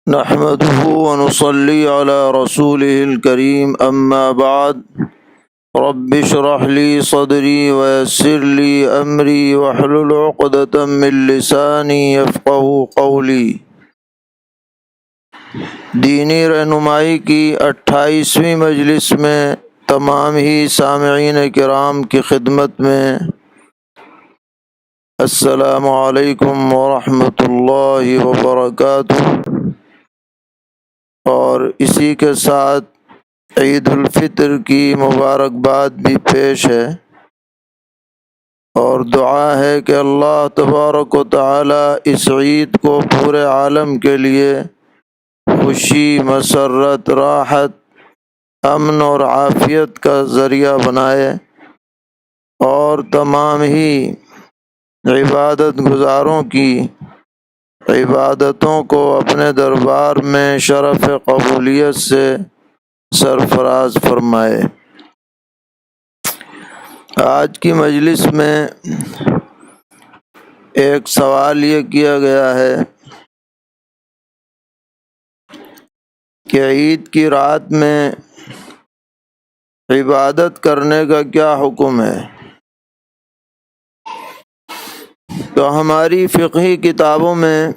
نحمده ونصلي على رسوله الكريم أما بعد رب اشرح لي صدري ويسر لي أمري واحلل عقدة من لساني يفقهوا قولي۔ دینی رہنمائی کی 28ویں مجلس میں تمام ہی سامعین کرام کی خدمت میں السلام علیکم ورحمۃ اللہ وبرکاتہ، اور اسی کے ساتھ عید الفطر کی مبارکباد بھی پیش ہے، اور دعا ہے کہ اللہ تبارک و تعالی اس عید کو پورے عالم کے لیے خوشی، مسرت، راحت، امن اور عافیت کا ذریعہ بنائے، اور تمام ہی عبادت گزاروں کی عبادتوں کو اپنے دربار میں شرف قبولیت سے سرفراز فرمائے۔ آج کی مجلس میں ایک سوال یہ کیا گیا ہے کہ عید کی رات میں عبادت کرنے کا کیا حکم ہے؟ تو ہماری فقہی کتابوں میں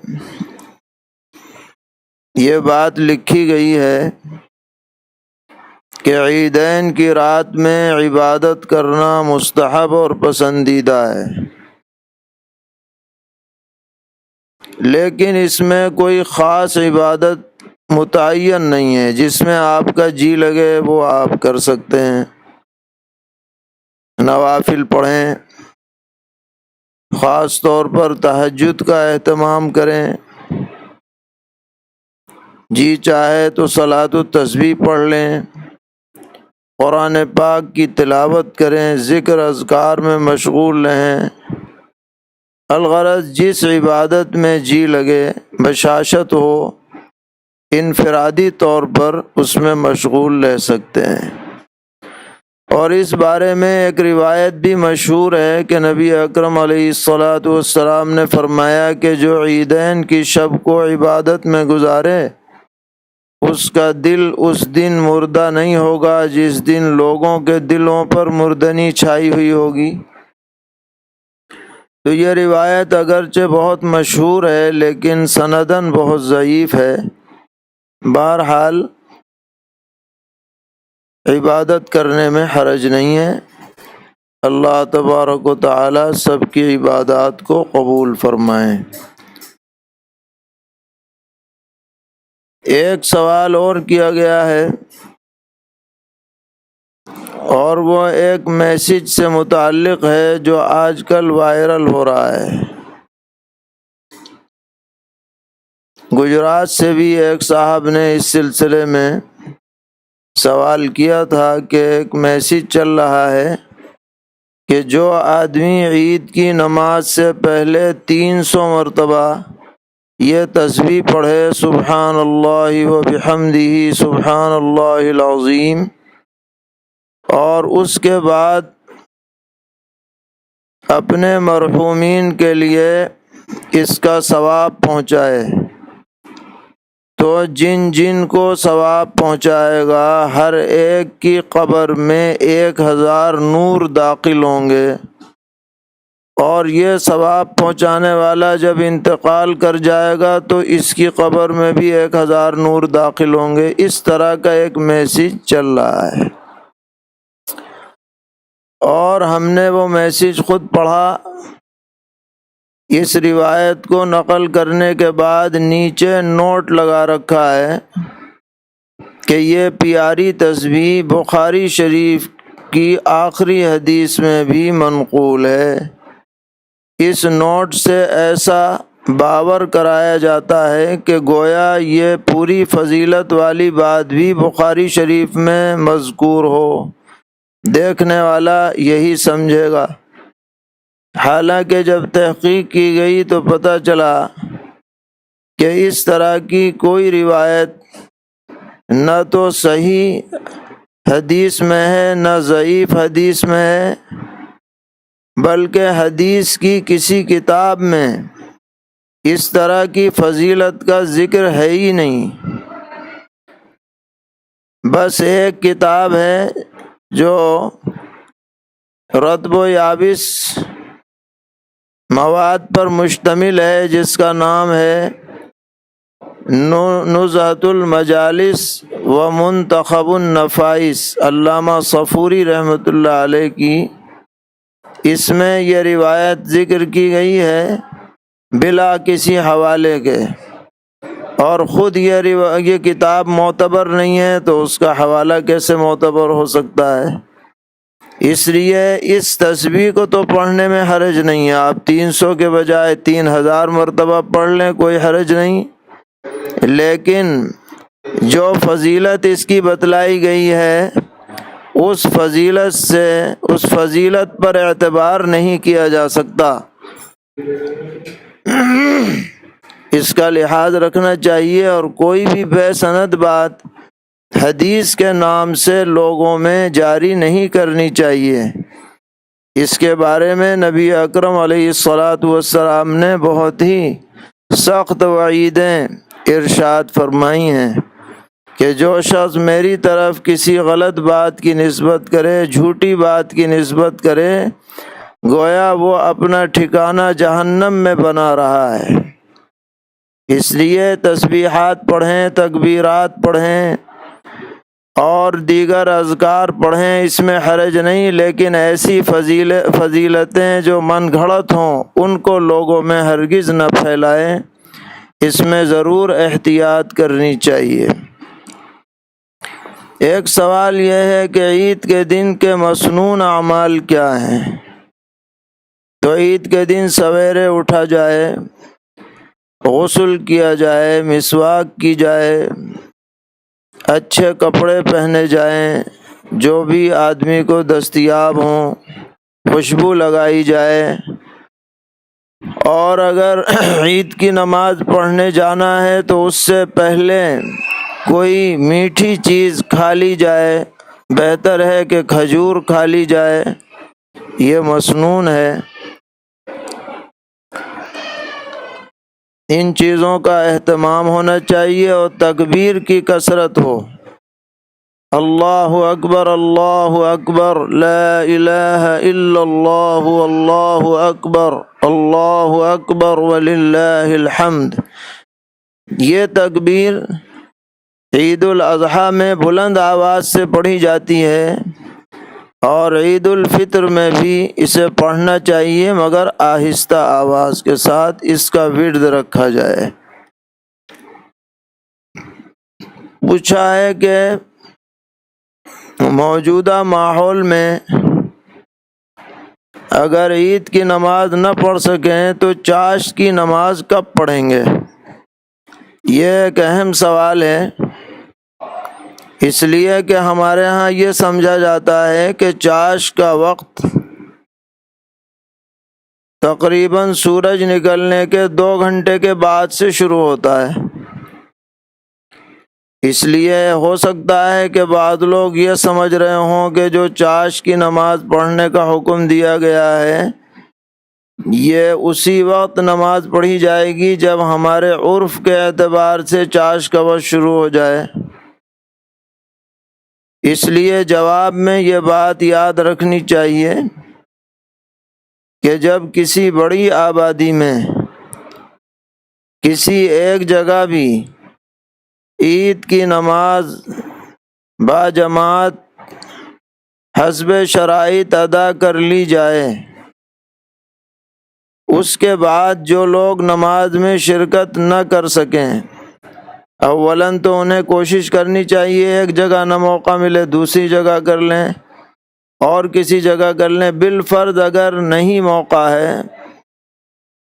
یہ بات لکھی گئی ہے کہ عیدین کی رات میں عبادت کرنا مستحب اور پسندیدہ ہے، لیکن اس میں کوئی خاص عبادت متعین نہیں ہے، جس میں آپ کا جی لگے وہ آپ کر سکتے ہیں۔ نوافل پڑھیں، خاص طور پر تہجد کا اہتمام کریں، جی چاہے تو صلاۃ التسبیح پڑھ لیں، قرآن پاک کی تلاوت کریں، ذکر اذکار میں مشغول رہیں، الغرض جس عبادت میں جی لگے، بشاشت ہو، انفرادی طور پر اس میں مشغول رہ سکتے ہیں۔ اور اس بارے میں ایک روایت بھی مشہور ہے کہ نبی اکرم علیہ الصلاۃ والسلام نے فرمایا کہ جو عیدین کی شب کو عبادت میں گزارے اس کا دل اس دن مردہ نہیں ہوگا جس دن لوگوں کے دلوں پر مردنی چھائی ہوئی ہوگی۔ تو یہ روایت اگرچہ بہت مشہور ہے لیکن سنداً بہت ضعیف ہے۔ بہرحال عبادت کرنے میں حرج نہیں ہے، اللہ تبارک و تعالی سب کی عبادات کو قبول فرمائیں۔ ایک سوال اور کیا گیا ہے، اور وہ ایک میسج سے متعلق ہے جو آج کل وائرل ہو رہا ہے۔ گجرات سے بھی ایک صاحب نے اس سلسلے میں سوال کیا تھا کہ ایک میسج چل رہا ہے کہ جو آدمی عید کی نماز سے پہلے 300 مرتبہ یہ تسبیح پڑھے سبحان اللہ و بحمدہ سبحان اللہ العظیم، اور اس کے بعد اپنے مرحومین کے لیے اس کا ثواب پہنچائے، تو جن جن کو ثواب پہنچائے گا ہر ایک کی قبر میں 1000 نور داخل ہوں گے، اور یہ ثواب پہنچانے والا جب انتقال کر جائے گا تو اس کی قبر میں بھی 1000 نور داخل ہوں گے۔ اس طرح کا ایک میسج چل رہا ہے، اور ہم نے وہ میسج خود پڑھا۔ اس روایت کو نقل کرنے کے بعد نیچے نوٹ لگا رکھا ہے کہ یہ پیاری تسبیح بخاری شریف کی آخری حدیث میں بھی منقول ہے۔ اس نوٹ سے ایسا باور کرایا جاتا ہے کہ گویا یہ پوری فضیلت والی بات بھی بخاری شریف میں مذکور ہو، دیکھنے والا یہی سمجھے گا۔ حالانکہ جب تحقیق کی گئی تو پتہ چلا کہ اس طرح کی کوئی روایت نہ تو صحیح حدیث میں ہے نہ ضعیف حدیث میں ہے، بلکہ حدیث کی کسی کتاب میں اس طرح کی فضیلت کا ذکر ہے ہی نہیں۔ بس ایک کتاب ہے جو رطب و یابس مواد پر مشتمل ہے، جس کا نام ہے نزہۃ المجالس و منتخب النفائس، علامہ صفوری رحمۃ اللہ علیہ کی۔ اس میں یہ روایت ذکر کی گئی ہے بلا کسی حوالے کے، اور خود یہ کتاب معتبر نہیں ہے تو اس کا حوالہ کیسے معتبر ہو سکتا ہے؟ اس لیے اس تسبیح کو تو پڑھنے میں حرج نہیں ہے، آپ 300 کے بجائے 3000 مرتبہ پڑھ لیں، کوئی حرج نہیں، لیکن جو فضیلت اس کی بتلائی گئی ہے اس فضیلت پر اعتبار نہیں کیا جا سکتا، اس کا لحاظ رکھنا چاہیے، اور کوئی بھی بے سند بات حدیث کے نام سے لوگوں میں جاری نہیں کرنی چاہیے۔ اس کے بارے میں نبی اکرم علیہ الصلاۃ والسلام نے بہت ہی سخت وعیدیں ارشاد فرمائی ہیں کہ جو شخص میری طرف کسی غلط بات کی نسبت کرے، جھوٹی بات کی نسبت کرے، گویا وہ اپنا ٹھکانہ جہنم میں بنا رہا ہے۔ اس لیے تسبیحات پڑھیں، تکبیرات پڑھیں اور دیگر اذکار پڑھیں، اس میں حرج نہیں، لیکن ایسی فضیلتیں جو من گھڑت ہوں ان کو لوگوں میں ہرگز نہ پھیلائیں، اس میں ضرور احتیاط کرنی چاہیے۔ ایک سوال یہ ہے کہ عید کے دن کے مسنون اعمال کیا ہیں؟ تو عید کے دن سویرے اٹھا جائے، غسل کیا جائے، مسواک کی جائے، اچھے کپڑے پہنے جائیں، جو بھی آدمی کو دستیاب ہوں، خوشبو لگائی جائے، اور اگر عید کی نماز پڑھنے جانا ہے تو اس سے پہلے کوئی میٹھی چیز کھا لی جائے، بہتر ہے کہ کھجور کھا لی جائے، یہ مسنون ہے۔ ان چیزوں کا اہتمام ہونا چاہیے اور تکبیر کی کثرت ہو، اللہ اکبر اللہ اکبر، لا الہ الا اللہ، اللہ اکبر وللہ الحمد۔ یہ تکبیر عید الاضحیٰ میں بلند آواز سے پڑھی جاتی ہے، اور عید الفطر میں بھی اسے پڑھنا چاہیے، مگر آہستہ آواز کے ساتھ اس کا ورد رکھا جائے۔ پوچھا ہے کہ موجودہ ماحول میں اگر عید کی نماز نہ پڑھ سکیں تو چاشت کی نماز کب پڑھیں گے؟ یہ ایک اہم سوال ہے، اس لیے کہ ہمارے ہاں یہ سمجھا جاتا ہے کہ چاشت کا وقت تقریباً سورج نکلنے کے 2 گھنٹے کے بعد سے شروع ہوتا ہے۔ اس لیے ہو سکتا ہے کہ بعض لوگ یہ سمجھ رہے ہوں کہ جو چاشت کی نماز پڑھنے کا حکم دیا گیا ہے یہ اسی وقت نماز پڑھی جائے گی جب ہمارے عرف کے اعتبار سے چاشت کا وقت شروع ہو جائے۔ اس لیے جواب میں یہ بات یاد رکھنی چاہیے کہ جب کسی بڑی آبادی میں کسی ایک جگہ بھی عید کی نماز باجماعت حسب شرائط ادا کر لی جائے، اس کے بعد جو لوگ نماز میں شرکت نہ کر سکیں، اولاً تو انہیں کوشش کرنی چاہیے ایک جگہ نہ موقع ملے دوسری جگہ کر لیں، اور کسی جگہ کر لیں۔ بالفرض اگر نہیں موقع ہے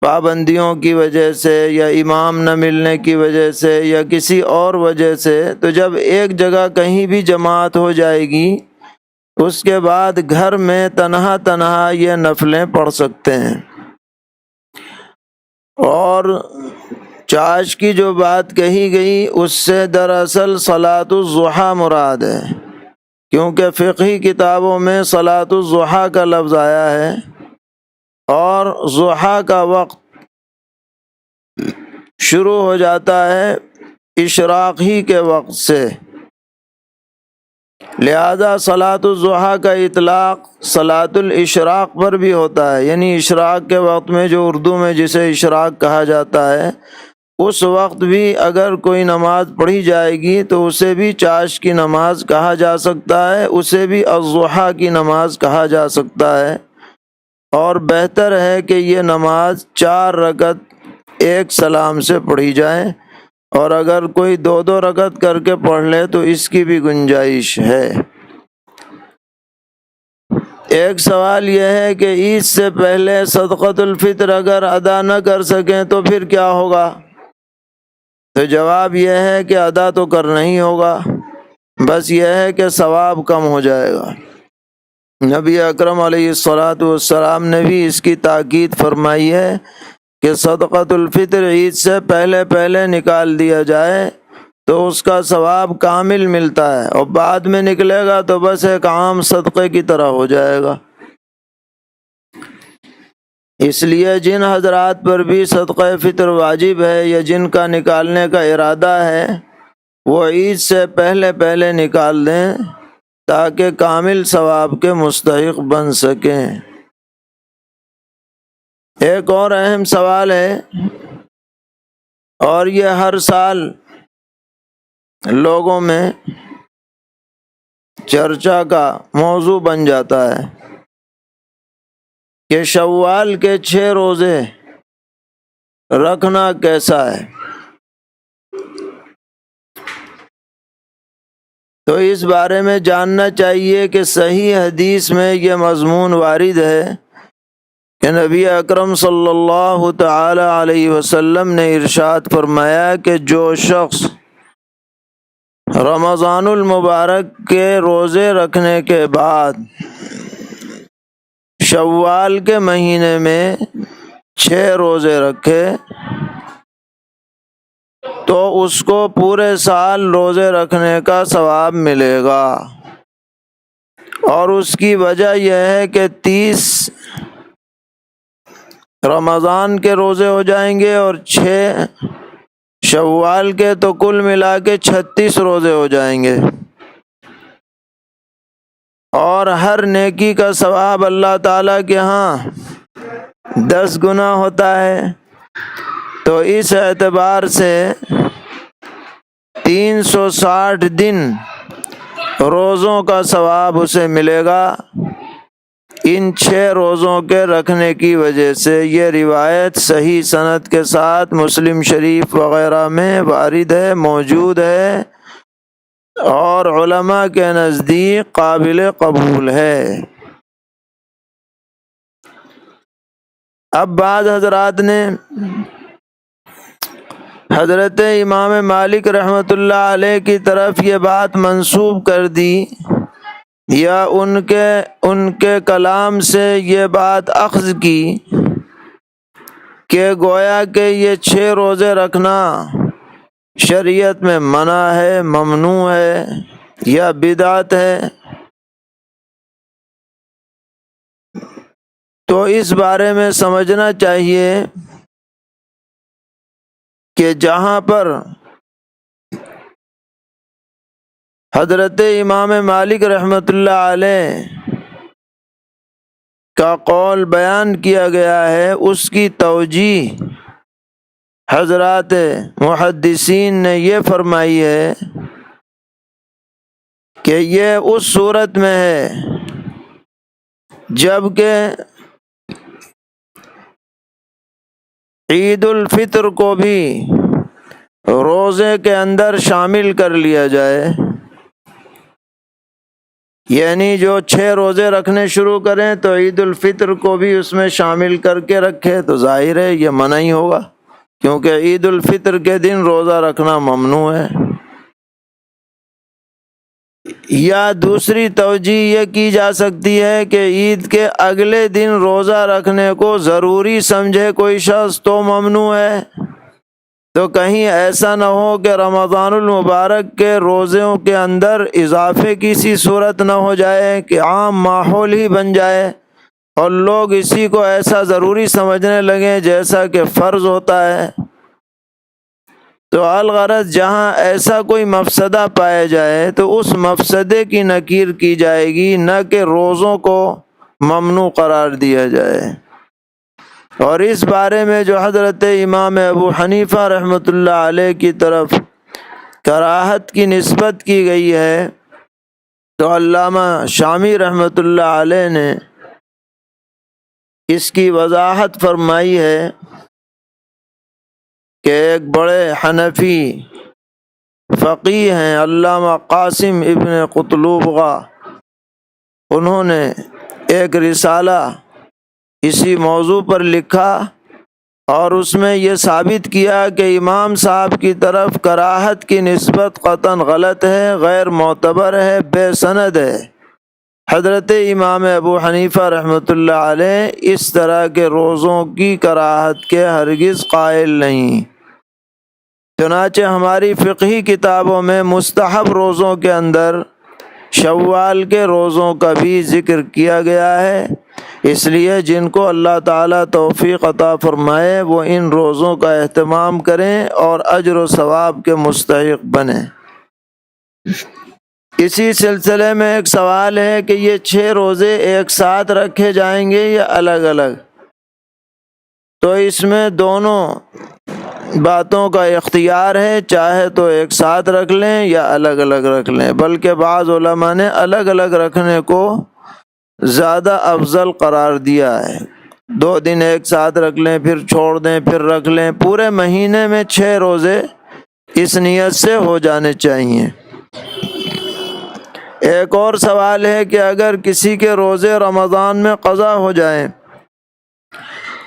پابندیوں کی وجہ سے یا امام نہ ملنے کی وجہ سے یا کسی اور وجہ سے، تو جب ایک جگہ کہیں بھی جماعت ہو جائے گی اس کے بعد گھر میں تنہا یہ نفلیں پڑھ سکتے ہیں۔ اور چاشت کی جو بات کہی گئی اس سے دراصل صلاۃ الضحیٰ مراد ہے، کیونکہ فقہی کتابوں میں صلاۃ الضحیٰ کا لفظ آیا ہے، اور ضحیٰ کا وقت شروع ہو جاتا ہے اشراق ہی کے وقت سے، لہذا صلاۃ الضحیٰ کا اطلاق صلاۃ الاشراق پر بھی ہوتا ہے، یعنی اشراق کے وقت میں جو اردو میں جسے اشراق کہا جاتا ہے، اس وقت بھی اگر کوئی نماز پڑھی جائے گی تو اسے بھی چاشت کی نماز کہا جا سکتا ہے، اسے بھی الضحیٰ کی نماز کہا جا سکتا ہے، اور بہتر ہے کہ یہ نماز 4 رکعت ایک سلام سے پڑھی جائے، اور اگر کوئی 2 رکعت کر کے پڑھ لے تو اس کی بھی گنجائش ہے۔ ایک سوال یہ ہے کہ عید سے پہلے صدقۃ الفطر اگر ادا نہ کر سکیں تو پھر کیا ہوگا؟ تو جواب یہ ہے کہ ادا تو کرنا ہی ہوگا، بس یہ ہے کہ ثواب کم ہو جائے گا۔ نبی اکرم علیہ الصلاۃ والسلام نے بھی اس کی تاکید فرمائی ہے کہ صدقۃ الفطر عید سے پہلے پہلے نکال دیا جائے تو اس کا ثواب کامل ملتا ہے، اور بعد میں نکلے گا تو بس ایک عام صدقے کی طرح ہو جائے گا۔ اس لیے جن حضرات پر بھی صدقہ فطر واجب ہے یا جن کا نکالنے کا ارادہ ہے وہ عید سے پہلے پہلے نکال دیں تاکہ کامل ثواب کے مستحق بن سکیں۔ ایک اور اہم سوال ہے، اور یہ ہر سال لوگوں میں چرچا کا موضوع بن جاتا ہے کہ شوال کے 6 روزے رکھنا کیسا ہے۔ تو اس بارے میں جاننا چاہیے کہ صحیح حدیث میں یہ مضمون وارد ہے کہ نبی اکرم صلی اللہ تعالی علیہ وسلم نے ارشاد فرمایا کہ جو شخص رمضان المبارک کے روزے رکھنے کے بعد شوال کے مہینے میں 6 روزے رکھے تو اس کو پورے سال روزے رکھنے کا ثواب ملے گا، اور اس کی وجہ یہ ہے کہ 30 رمضان کے روزے ہو جائیں گے اور 6 شوال کے، تو کل ملا کے 36 روزے ہو جائیں گے، اور ہر نیکی کا ثواب اللہ تعالیٰ کے ہاں 10 گنا ہوتا ہے۔ تو اس اعتبار سے 360 دن روزوں کا ثواب اسے ملے گا ان 6 روزوں کے رکھنے کی وجہ سے۔ یہ روایت صحیح سند کے ساتھ مسلم شریف وغیرہ میں وارد ہے، موجود ہے، اور علماء کے نزدیک قابل قبول ہے۔ اب بعض حضرات نے حضرت امام مالک رحمۃ اللہ علیہ کی طرف یہ بات منسوب کر دی یا ان کے کلام سے یہ بات اخذ کی کہ گویا کہ یہ 6 روزے رکھنا شریعت میں منع ہے، ممنوع ہے یا بدعت ہے۔ تو اس بارے میں سمجھنا چاہیے کہ جہاں پر حضرت امام مالک رحمۃ اللہ علیہ کا قول بیان کیا گیا ہے، اس کی توجیہ حضرات محدثین نے یہ فرمائی ہے کہ یہ اس صورت میں ہے جب کہ عید الفطر کو بھی روزے کے اندر شامل کر لیا جائے، یعنی جو 6 روزے رکھنے شروع کریں تو عید الفطر کو بھی اس میں شامل کر کے رکھے تو ظاہر ہے یہ منع ہی ہوگا، کیونکہ عید الفطر کے دن روزہ رکھنا ممنوع ہے۔ یا دوسری توجیہ یہ کی جا سکتی ہے کہ عید کے اگلے دن روزہ رکھنے کو ضروری سمجھے کوئی شخص تو ممنوع ہے، تو کہیں ایسا نہ ہو کہ رمضان المبارک کے روزوں کے اندر اضافے کی سی صورت نہ ہو جائے کہ عام ماحول ہی بن جائے اور لوگ اسی کو ایسا ضروری سمجھنے لگیں جیسا کہ فرض ہوتا ہے۔ تو الغرض جہاں ایسا کوئی مفسدہ پایا جائے تو اس مفسدے کی نکیر کی جائے گی، نہ کہ روزوں کو ممنوع قرار دیا جائے۔ اور اس بارے میں جو حضرت امام ابو حنیفہ رحمۃ اللہ علیہ کی طرف کراہت کی نسبت کی گئی ہے، تو علامہ شامی رحمۃ اللہ علیہ نے اس کی وضاحت فرمائی ہے کہ ایک بڑے حنفی فقیہ ہیں علامہ قاسم ابن قطلوبغہ، انہوں نے ایک رسالہ اسی موضوع پر لکھا اور اس میں یہ ثابت کیا کہ امام صاحب کی طرف کراہت کی نسبت قطعاً غلط ہے، غیر معتبر ہے، بے سند ہے۔ حضرت امام ابو حنیفہ رحمۃ اللہ علیہ اس طرح کے روزوں کی کراہت کے ہرگز قائل نہیں۔ چنانچہ ہماری فقہی کتابوں میں مستحب روزوں کے اندر شوال کے روزوں کا بھی ذکر کیا گیا ہے، اس لیے جن کو اللہ تعالیٰ توفیق عطا فرمائے وہ ان روزوں کا اہتمام کریں اور اجر و ثواب کے مستحق بنیں۔ اسی سلسلے میں ایک سوال ہے کہ یہ 6 روزے ایک ساتھ رکھے جائیں گے یا الگ الگ؟ تو اس میں دونوں باتوں کا اختیار ہے، چاہے تو ایک ساتھ رکھ لیں یا الگ الگ رکھ لیں، بلکہ بعض علماء نے الگ الگ رکھنے کو زیادہ افضل قرار دیا ہے۔ 2 دن ایک ساتھ رکھ لیں، پھر چھوڑ دیں، پھر رکھ لیں، پورے مہینے میں 6 روزے اس نیت سے ہو جانے چاہیے۔ ایک اور سوال ہے کہ اگر کسی کے روزے رمضان میں قضا ہو جائیں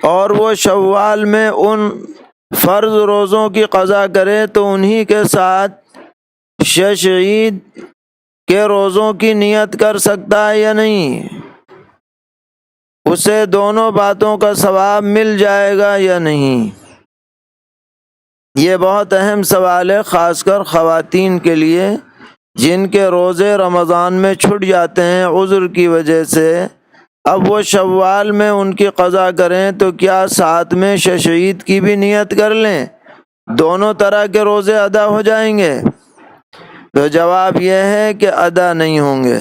اور وہ شوال میں ان فرض روزوں کی قضا کرے تو انہی کے ساتھ شش عید کے روزوں کی نیت کر سکتا ہے یا نہیں؟ اسے دونوں باتوں کا ثواب مل جائے گا یا نہیں؟ یہ بہت اہم سوال ہے، خاص کر خواتین کے لیے جن کے روزے رمضان میں چھٹ جاتے ہیں عذر کی وجہ سے۔ اب وہ شوال میں ان کی قضا کریں تو کیا ساتھ میں شش عید کی بھی نیت کر لیں؟ دونوں طرح کے روزے ادا ہو جائیں گے؟ تو جواب یہ ہے کہ ادا نہیں ہوں گے۔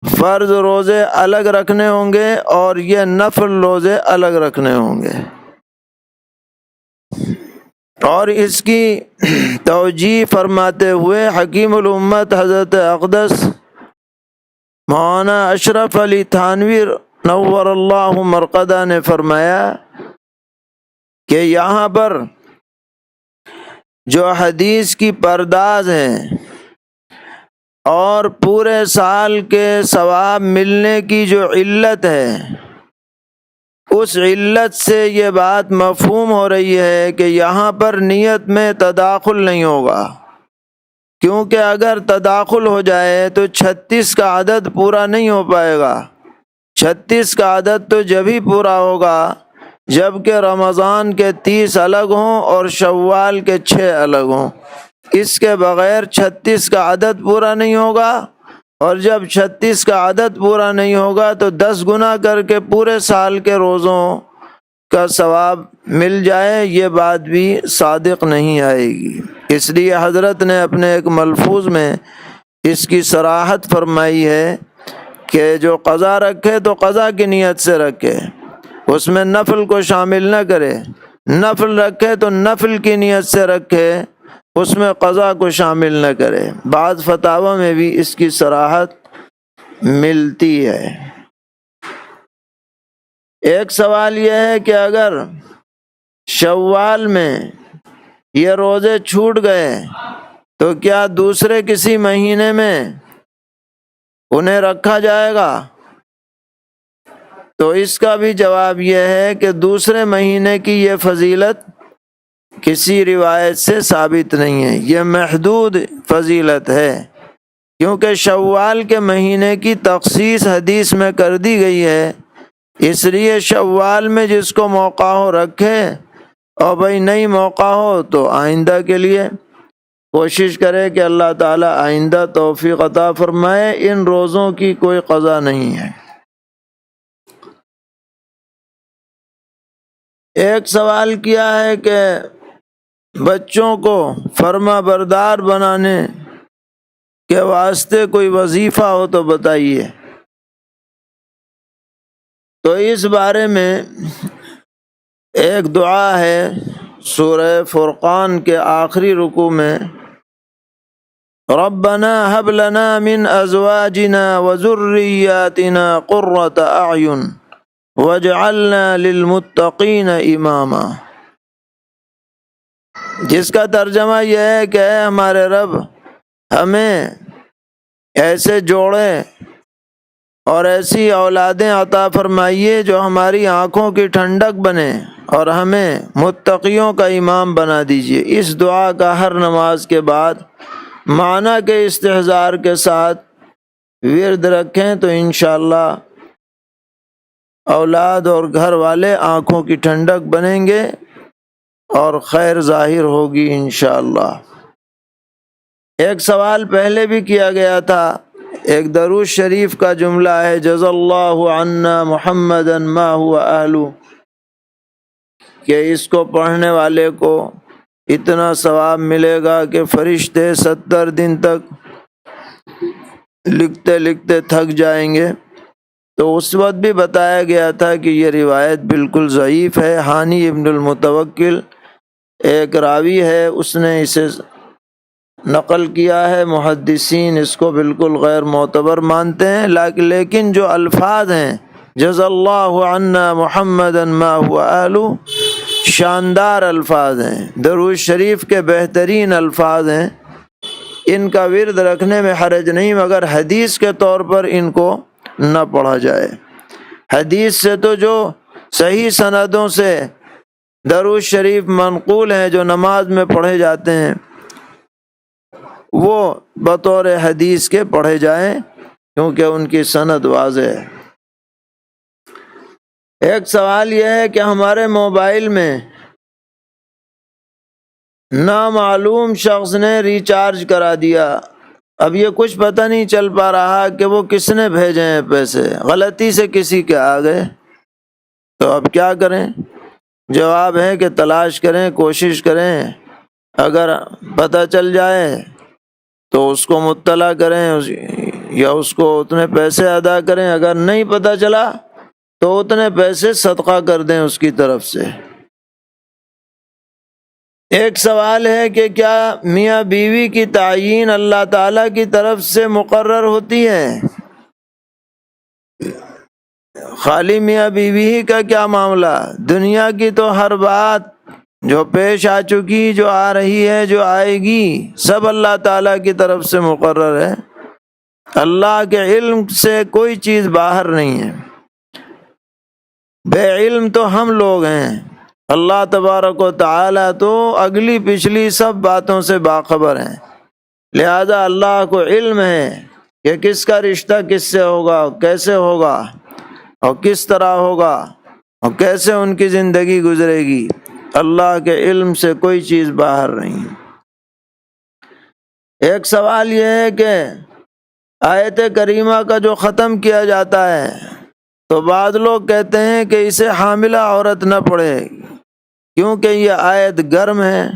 فرض روزے الگ رکھنے ہوں گے اور یہ نفل روزے الگ رکھنے ہوں گے۔ اور اس کی توجیہ فرماتے ہوئے حکیم الامت حضرت اقدس مولانا اشرف علی تھانوی نور اللہ مرقدہ نے فرمایا کہ یہاں پر جو حدیث کی پرداز ہے اور پورے سال کے ثواب ملنے کی جو علت ہے، اس علت سے یہ بات مفہوم ہو رہی ہے کہ یہاں پر نیت میں تداخل نہیں ہوگا، کیونکہ اگر تداخل ہو جائے تو 36 کا عدد پورا نہیں ہو پائے گا۔ 36 کا عدد تو جب ہی پورا ہوگا جب کہ رمضان کے 30 الگ ہوں اور شوال کے 6 الگ ہوں۔ اس کے بغیر 36 کا عدد پورا نہیں ہوگا، اور جب 36 کا عدد پورا نہیں ہوگا تو 10 گنا کر کے پورے سال کے روزوں کا ثواب مل جائے، یہ بات بھی صادق نہیں آئے گی۔ اس لیے حضرت نے اپنے ایک ملفوظ میں اس کی صراحت فرمائی ہے کہ جو قضا رکھے تو قضا کی نیت سے رکھے، اس میں نفل کو شامل نہ کرے، نفل رکھے تو نفل کی نیت سے رکھے، اس میں قضا کو شامل نہ کرے۔ بعض فتاوی میں بھی اس کی صراحت ملتی ہے۔ ایک سوال یہ ہے کہ اگر شوال میں یہ روزے چھوٹ گئے تو کیا دوسرے کسی مہینے میں انہیں رکھا جائے گا؟ تو اس کا بھی جواب یہ ہے کہ دوسرے مہینے کی یہ فضیلت کسی روایت سے ثابت نہیں ہے، یہ محدود فضیلت ہے، کیونکہ شوال کے مہینے کی تخصیص حدیث میں کر دی گئی ہے۔ اس لیے شوال میں جس کو موقع ہو رکھے، اور بھائی نہیں موقع ہو تو آئندہ کے لیے کوشش کرے کہ اللہ تعالیٰ آئندہ توفیق عطا فرمائے۔ ان روزوں کی کوئی قضا نہیں ہے۔ ایک سوال کیا ہے کہ بچوں کو فرما بردار بنانے کے واسطے کوئی وظیفہ ہو تو بتائیے۔ تو اس بارے میں ایک دعا ہے سورہ فرقان کے آخری رکوع میں، ربنا هب لنا من ازواجنا وذرياتنا قرة اعین واجعلنا للمتقین اماما، جس کا ترجمہ یہ ہے کہ اے ہمارے رب، ہمیں ایسے جوڑے اور ایسی اولادیں عطا فرمائیے جو ہماری آنکھوں کی ٹھنڈک بنے، اور ہمیں متقیوں کا امام بنا دیجیے۔ اس دعا کا ہر نماز کے بعد معنی کے استحضار کے ساتھ ورد رکھیں تو انشاءاللہ اولاد اور گھر والے آنکھوں کی ٹھنڈک بنیں گے اور خیر ظاہر ہوگی انشاءاللہ۔ ایک سوال پہلے بھی کیا گیا تھا، ایک درود شریف کا جملہ ہے، جزا اللہ عنا محمدا ما هو اہلہ، کہ اس کو پڑھنے والے کو اتنا ثواب ملے گا کہ فرشتے 70 دن تک لکھتے لکھتے تھک جائیں گے۔ تو اس وقت بھی بتایا گیا تھا کہ یہ روایت بالکل ضعیف ہے۔ ہانی ابن المتوکل ایک راوی ہے، اس نے اسے نقل کیا ہے، محدثین اس کو بالکل غیر معتبر مانتے ہیں، لیکن جو الفاظ ہیں جزا اللہ عنا محمدا ما هو اہلہ، شاندار الفاظ ہیں، درود شریف کے بہترین الفاظ ہیں، ان کا ورد رکھنے میں حرج نہیں، مگر حدیث کے طور پر ان کو نہ پڑھا جائے۔ حدیث سے تو جو صحیح سندوں سے درود شریف منقول ہیں جو نماز میں پڑھے جاتے ہیں، وہ بطور حدیث کے پڑھے جائیں کیونکہ ان کی سند واضح ہے۔ ایک سوال یہ ہے کہ ہمارے موبائل میں نامعلوم شخص نے ریچارج کرا دیا، اب یہ کچھ پتہ نہیں چل پا رہا کہ وہ کس نے بھیجے ہیں پیسے، غلطی سے کسی کے آ گئے، تو اب کیا کریں؟ جواب ہے کہ تلاش کریں، کوشش کریں، اگر پتہ چل جائے تو اس کو مطلع کریں یا اس کو اتنے پیسے ادا کریں، اگر نہیں پتہ چلا تو اتنے پیسے صدقہ کر دیں اس کی طرف سے۔ ایک سوال ہے کہ کیا میاں بیوی کی تعیین اللہ تعالیٰ کی طرف سے مقرر ہوتی ہے؟ خالی میاں بیوی ہی کا کیا معاملہ؟ دنیا کی تو ہر بات جو پیش آ چکی، جو آ رہی ہے، جو آئے گی، سب اللہ تعالیٰ کی طرف سے مقرر ہے۔ اللہ کے علم سے کوئی چیز باہر نہیں ہے، بے علم تو ہم لوگ ہیں، اللہ تبارک و تعالی تو اگلی پچھلی سب باتوں سے باخبر ہیں، لہذا اللہ کو علم ہے کہ کس کا رشتہ کس سے ہوگا، کیسے ہوگا اور کس طرح ہوگا اور کیسے ان کی زندگی گزرے گی۔ اللہ کے علم سے کوئی چیز باہر نہیں۔ ایک سوال یہ ہے کہ آیت کریمہ کا جو ختم کیا جاتا ہے تو بعض لوگ کہتے ہیں کہ اسے حاملہ عورت نہ پڑھے کیونکہ یہ آیت گرم ہے،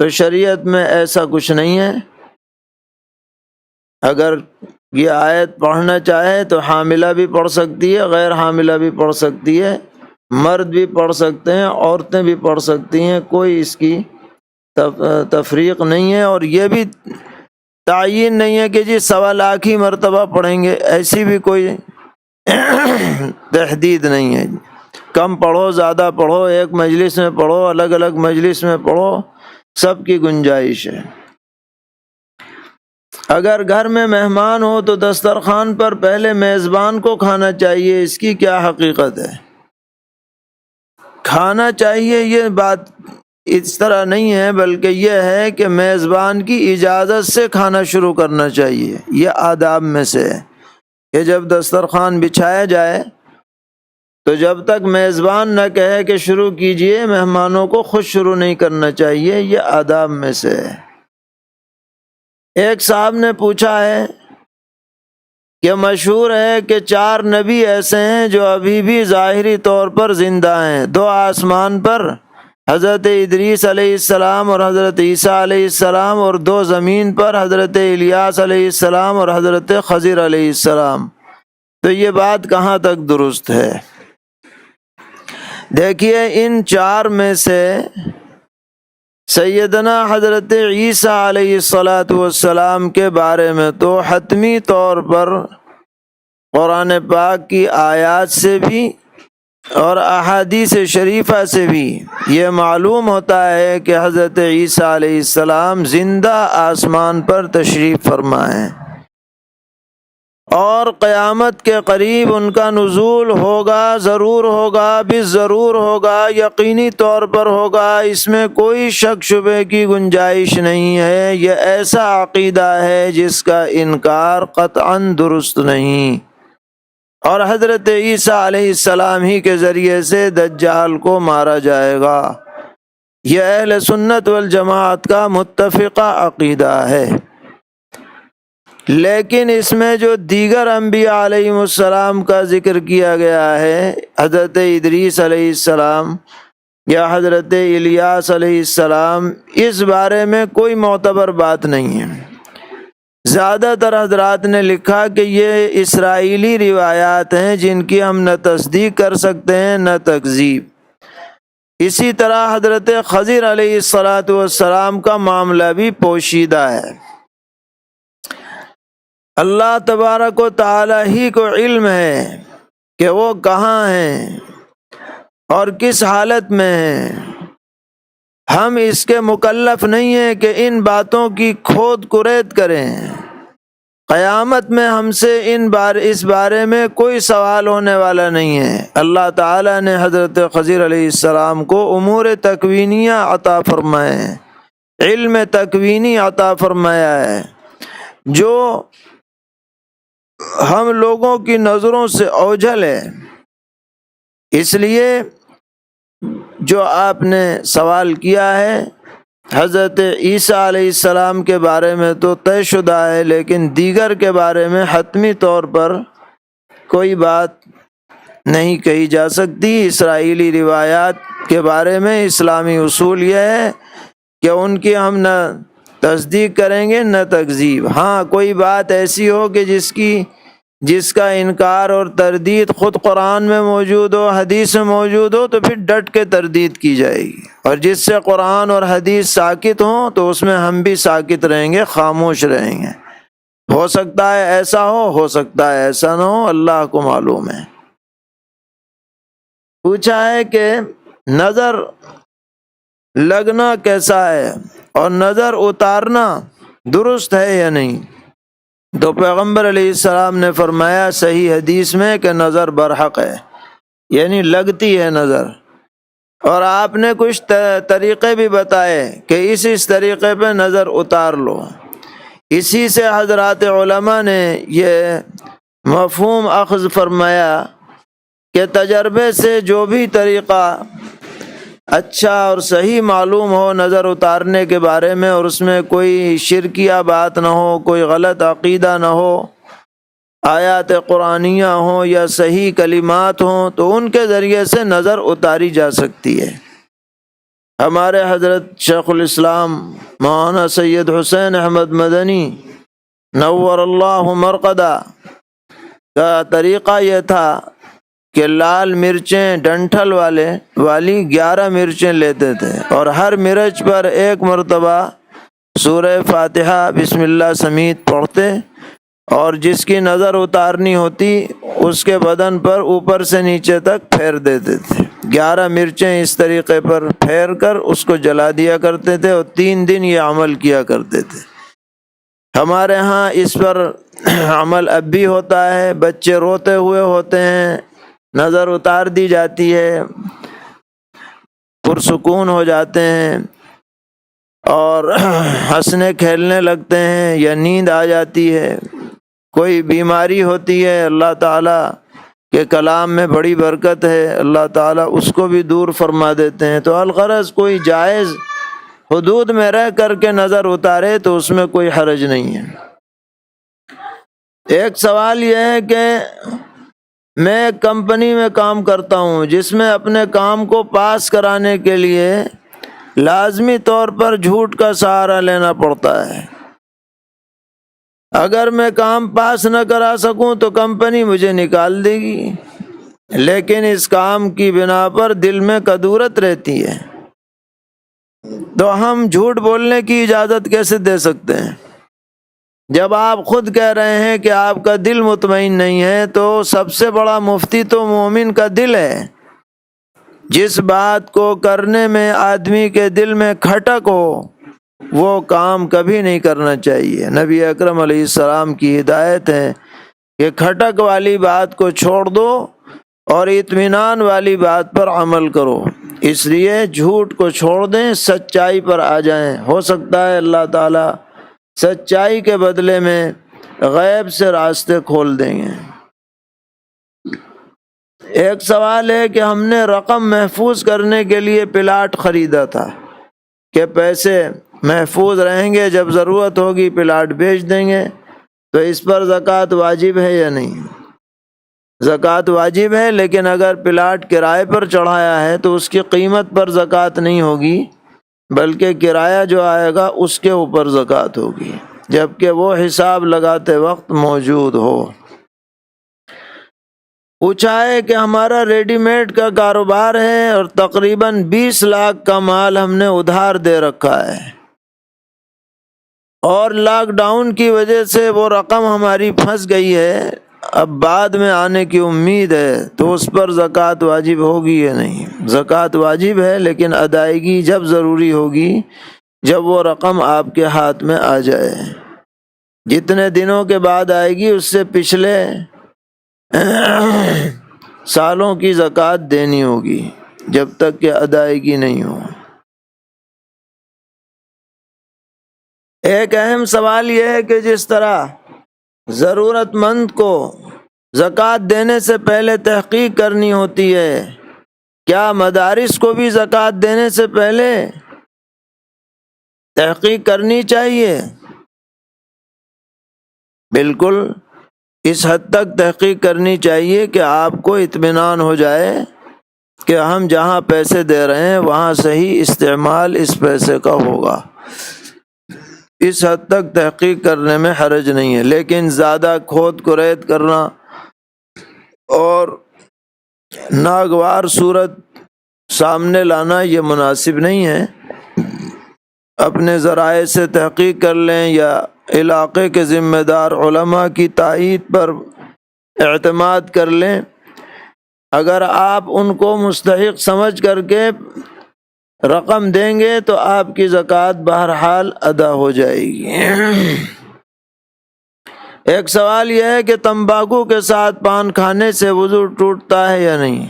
تو شریعت میں ایسا کچھ نہیں ہے۔ اگر یہ آیت پڑھنا چاہے تو حاملہ بھی پڑھ سکتی ہے، غیر حاملہ بھی پڑھ سکتی ہے، مرد بھی پڑھ سکتے ہیں، عورتیں بھی پڑھ سکتی ہیں، کوئی اس کی تفریق نہیں ہے، اور یہ بھی تعین نہیں ہے کہ جی 1.25 لاکھ ہی مرتبہ پڑھیں گے، ایسی بھی کوئی تحدید نہیں ہے۔ کم پڑھو، زیادہ پڑھو، ایک مجلس میں پڑھو، الگ الگ مجلس میں پڑھو، سب کی گنجائش ہے۔ اگر گھر میں مہمان ہو تو دسترخوان پر پہلے میزبان کو کھانا چاہیے، اس کی کیا حقیقت ہے؟ کھانا چاہیے یہ بات اس طرح نہیں ہے، بلکہ یہ ہے کہ میزبان کی اجازت سے کھانا شروع کرنا چاہیے، یہ آداب میں سے ہے کہ جب دسترخوان بچھایا جائے تو جب تک میزبان نہ کہے کہ شروع کیجئے، مہمانوں کو خود شروع نہیں کرنا چاہیے، یہ آداب میں سے ہے۔ ایک صاحب نے پوچھا ہے کہ مشہور ہے کہ 4 نبی ایسے ہیں جو ابھی بھی ظاہری طور پر زندہ ہیں، 2 آسمان پر حضرت ادریس علیہ السلام اور حضرت عیسیٰ علیہ السلام، اور دو زمین پر حضرت الیاس علیہ السلام اور حضرت خضر علیہ السلام۔ تو یہ بات کہاں تک درست ہے؟ دیکھیے، ان چار میں سے سیدنا حضرت عیسیٰ علیہ السلام کے بارے میں تو حتمی طور پر قرآن پاک کی آیات سے بھی اور احادیث شریفہ سے بھی یہ معلوم ہوتا ہے کہ حضرت عیسیٰ علیہ السلام زندہ آسمان پر تشریف فرما ہیں، اور قیامت کے قریب ان کا نزول ہوگا، ضرور ہوگا، بالضرور ہوگا، یقینی طور پر ہوگا، اس میں کوئی شک شبے کی گنجائش نہیں ہے۔ یہ ایسا عقیدہ ہے جس کا انکار قطعاً درست نہیں، اور حضرت عیسیٰ علیہ السلام ہی کے ذریعے سے دجال کو مارا جائے گا۔ یہ اہل سنت والجماعت کا متفقہ عقیدہ ہے۔ لیکن اس میں جو دیگر انبیاء علیہ السلام کا ذکر کیا گیا ہے، حضرت ادریس علیہ السلام یا حضرت الیاس علیہ السلام، اس بارے میں کوئی معتبر بات نہیں ہے۔ زیادہ تر حضرات نے لکھا کہ یہ اسرائیلی روایات ہیں جن کی ہم نہ تصدیق کر سکتے ہیں نہ تکذیب۔ اسی طرح حضرت خضر علیہ السلام کا معاملہ بھی پوشیدہ ہے۔ اللہ تبارک و تعالی ہی کو علم ہے کہ وہ کہاں ہیں اور کس حالت میں ہیں۔ ہم اس کے مکلف نہیں ہیں کہ ان باتوں کی کھود کرید کریں۔ قیامت میں ہم سے اس بارے میں کوئی سوال ہونے والا نہیں ہے۔ اللہ تعالی نے حضرت خضر علیہ السلام کو امور تکوینیہ عطا فرمائے ہیں، علم تکوینی عطا فرمایا ہے، جو ہم لوگوں کی نظروں سے اوجھل ہے۔ اس لیے جو آپ نے سوال کیا ہے حضرت عیسیٰ علیہ السلام کے بارے میں تو طے شدہ ہے، لیکن دیگر کے بارے میں حتمی طور پر کوئی بات نہیں کہی جا سکتی۔ اسرائیلی روایات کے بارے میں اسلامی اصول یہ ہے کہ ان کی ہم نہ تصدیق کریں گے نہ تکذیب۔ ہاں، کوئی بات ایسی ہو کہ جس کا انکار اور تردید خود قرآن میں موجود ہو، حدیث میں موجود ہو، تو پھر ڈٹ کے تردید کی جائے گی، اور جس سے قرآن اور حدیث ساکت ہوں تو اس میں ہم بھی ساکت رہیں گے، خاموش رہیں گے۔ ہو سکتا ہے ایسا ہو سکتا ہے ایسا نہ ہو، اللہ کو معلوم ہے۔ پوچھا ہے کہ نظر لگنا کیسا ہے اور نظر اتارنا درست ہے یا نہیں؟ تو پیغمبر علیہ السلام نے فرمایا صحیح حدیث میں کہ نظر برحق ہے، یعنی لگتی ہے نظر، اور آپ نے کچھ طریقے بھی بتائے کہ اس طریقے پہ نظر اتار لو۔ اسی سے حضرات علماء نے یہ مفہوم اخذ فرمایا کہ تجربے سے جو بھی طریقہ اچھا اور صحیح معلوم ہو نظر اتارنے کے بارے میں، اور اس میں کوئی شرکیہ بات نہ ہو، کوئی غلط عقیدہ نہ ہو، آیات قرآنیہ ہوں یا صحیح کلمات ہوں، تو ان کے ذریعے سے نظر اتاری جا سکتی ہے۔ ہمارے حضرت شیخ الاسلام مولانا سید حسین احمد مدنی نور اللہ مرقدہ کا طریقہ یہ تھا کہ لال مرچیں ڈنٹھل والی 11 مرچیں لیتے تھے، اور ہر مرچ پر ایک مرتبہ سورہ فاتحہ بسم اللہ سمیت پڑھتے، اور جس کی نظر اتارنی ہوتی اس کے بدن پر اوپر سے نیچے تک پھیر دیتے تھے۔ 11 مرچیں اس طریقے پر پھیر کر اس کو جلا دیا کرتے تھے، اور 3 دن یہ عمل کیا کرتے تھے۔ ہمارے ہاں اس پر عمل اب بھی ہوتا ہے، بچے روتے ہوئے ہوتے ہیں، نظر اتار دی جاتی ہے، پرسکون ہو جاتے ہیں اور ہنسنے کھیلنے لگتے ہیں، یا نیند آ جاتی ہے۔ کوئی بیماری ہوتی ہے، اللہ تعالیٰ کے کلام میں بڑی برکت ہے، اللہ تعالیٰ اس کو بھی دور فرما دیتے ہیں۔ تو الغرض کوئی جائز حدود میں رہ کر کے نظر اتارے تو اس میں کوئی حرج نہیں ہے۔ ایک سوال یہ ہے کہ میں ایک کمپنی میں کام کرتا ہوں جس میں اپنے کام کو پاس کرانے کے لیے لازمی طور پر جھوٹ کا سہارا لینا پڑتا ہے۔ اگر میں کام پاس نہ کرا سکوں تو کمپنی مجھے نکال دے گی، لیکن اس کام کی بنا پر دل میں کدورت رہتی ہے، تو ہم جھوٹ بولنے کی اجازت کیسے دے سکتے ہیں؟ جب آپ خود کہہ رہے ہیں کہ آپ کا دل مطمئن نہیں ہے، تو سب سے بڑا مفتی تو مومن کا دل ہے۔ جس بات کو کرنے میں آدمی کے دل میں کھٹک ہو وہ کام کبھی نہیں کرنا چاہیے۔ نبی اکرم علیہ السلام کی ہدایت ہے کہ کھٹک والی بات کو چھوڑ دو اور اطمینان والی بات پر عمل کرو۔ اس لیے جھوٹ کو چھوڑ دیں، سچائی پر آ جائیں۔ ہو سکتا ہے اللہ تعالیٰ سچائی کے بدلے میں غیب سے راستے کھول دیں گے۔ ایک سوال ہے کہ ہم نے رقم محفوظ کرنے کے لیے پلاٹ خریدا تھا کہ پیسے محفوظ رہیں گے، جب ضرورت ہوگی پلاٹ بیچ دیں گے، تو اس پر زکوٰۃ واجب ہے یا نہیں؟ زکوٰۃ واجب ہے، لیکن اگر پلاٹ کرائے پر چڑھایا ہے تو اس کی قیمت پر زکوٰۃ نہیں ہوگی، بلکہ کرایہ جو آئے گا اس کے اوپر زکوٰۃ ہوگی، جبکہ وہ حساب لگاتے وقت موجود ہو۔ پوچھا ہے کہ ہمارا ریڈی میڈ کا کاروبار ہے اور تقریباً 20 لاکھ کا مال ہم نے ادھار دے رکھا ہے، اور لاک ڈاؤن کی وجہ سے وہ رقم ہماری پھنس گئی ہے، اب بعد میں آنے کی امید ہے، تو اس پر زکوٰۃ واجب ہوگی یا نہیں؟ زکوٰۃ واجب ہے، لیکن ادائیگی جب ضروری ہوگی جب وہ رقم آپ کے ہاتھ میں آ جائے۔ جتنے دنوں کے بعد آئے گی اس سے پچھلے سالوں کی زکوٰۃ دینی ہوگی جب تک کہ ادائیگی نہیں ہو۔ ایک اہم سوال یہ ہے کہ جس طرح ضرورت مند کو زکوٰۃ دینے سے پہلے تحقیق کرنی ہوتی ہے، کیا مدارس کو بھی زکوٰۃ دینے سے پہلے تحقیق کرنی چاہیے؟ بالکل، اس حد تک تحقیق کرنی چاہیے کہ آپ کو اطمینان ہو جائے کہ ہم جہاں پیسے دے رہے ہیں وہاں صحیح استعمال اس پیسے کا ہوگا۔ اس حد تک تحقیق کرنے میں حرج نہیں ہے، لیکن زیادہ کھود کرید کرنا اور ناگوار صورت سامنے لانا یہ مناسب نہیں ہے۔ اپنے ذرائع سے تحقیق کر لیں یا علاقے کے ذمہ دار علماء کی تائید پر اعتماد کر لیں۔ اگر آپ ان کو مستحق سمجھ کر کے رقم دیں گے تو آپ کی زکوٰۃ بہرحال ادا ہو جائے گی۔ ایک سوال یہ ہے کہ تمباکو کے ساتھ پان کھانے سے وضو ٹوٹتا ہے یا نہیں؟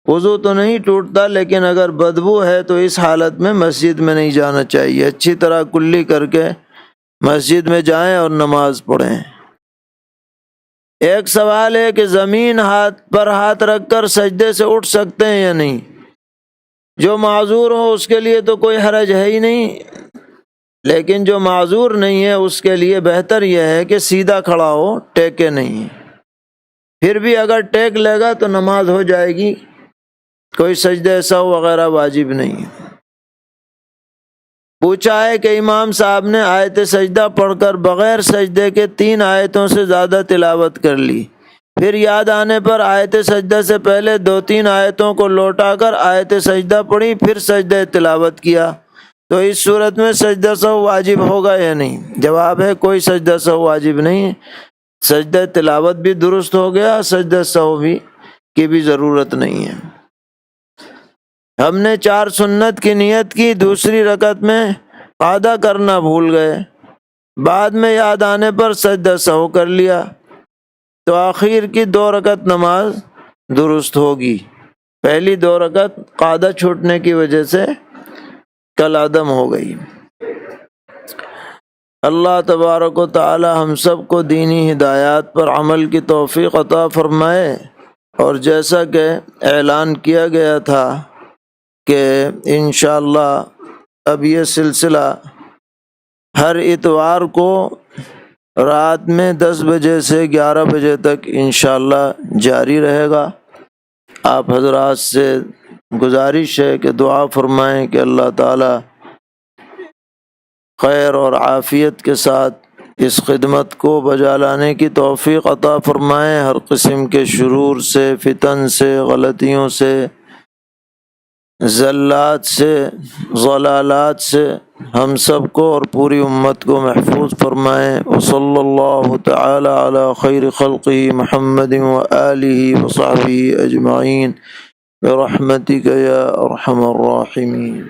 وضو تو نہیں ٹوٹتا، لیکن اگر بدبو ہے تو اس حالت میں مسجد میں نہیں جانا چاہیے، اچھی طرح کلی کر کے مسجد میں جائیں اور نماز پڑھیں۔ ایک سوال ہے کہ زمین پر ہاتھ رکھ کر سجدے سے اٹھ سکتے ہیں یا نہیں؟ جو معذور ہو اس کے لیے تو کوئی حرج ہے ہی نہیں، لیکن جو معذور نہیں ہے اس کے لیے بہتر یہ ہے کہ سیدھا کھڑا ہو، ٹیکے نہیں۔ پھر بھی اگر ٹیک لے گا تو نماز ہو جائے گی، کوئی سجدہ سہو وغیرہ واجب نہیں۔ پوچھا ہے کہ امام صاحب نے آیت سجدہ پڑھ کر بغیر سجدے کے 3 آیتوں سے زیادہ تلاوت کر لی، پھر یاد آنے پر آیت سجدہ سے پہلے 2-3 آیتوں کو لوٹا کر آیت سجدہ پڑھی، پھر سجدہ تلاوت کیا، تو اس صورت میں سجدہ سہو واجب ہوگا یا نہیں؟ جواب ہے کوئی سجدہ سہو واجب نہیں، سجدہ تلاوت بھی درست ہو گیا، سجدہ سہو کی بھی ضرورت نہیں ہے۔ ہم نے 4 سنت کی نیت کی، دوسری رکعت میں قعدہ کرنا بھول گئے، بعد میں یاد آنے پر سجدہ سہو کر لیا، تو آخر کی 2 رکعت نماز درست ہوگی، پہلی 2 رکعت قعدہ چھوٹنے کی وجہ سے کل عدم ہو گئی۔ اللہ تبارک و تعالی ہم سب کو دینی ہدایات پر عمل کی توفیق عطا فرمائے، اور جیسا کہ اعلان کیا گیا تھا کہ انشاءاللہ اب یہ سلسلہ ہر اتوار کو رات میں 10 بجے سے 11 بجے تک انشاءاللہ جاری رہے گا۔ آپ حضرات سے گزارش ہے کہ دعا فرمائیں کہ اللہ تعالی خیر اور عافیت کے ساتھ اس خدمت کو بجا لانے کی توفیق عطا فرمائیں۔ ہر قسم کے شرور سے، فتن سے، غلطیوں سے، زلات سے، ضلالات سے ہم سب کو اور پوری امت کو محفوظ فرمائیں۔ وصلی اللہ تعالی علی خیر خلقہ محمد وآلہ وصحبہ اجمعین برحمتک یا ارحم الراحمین۔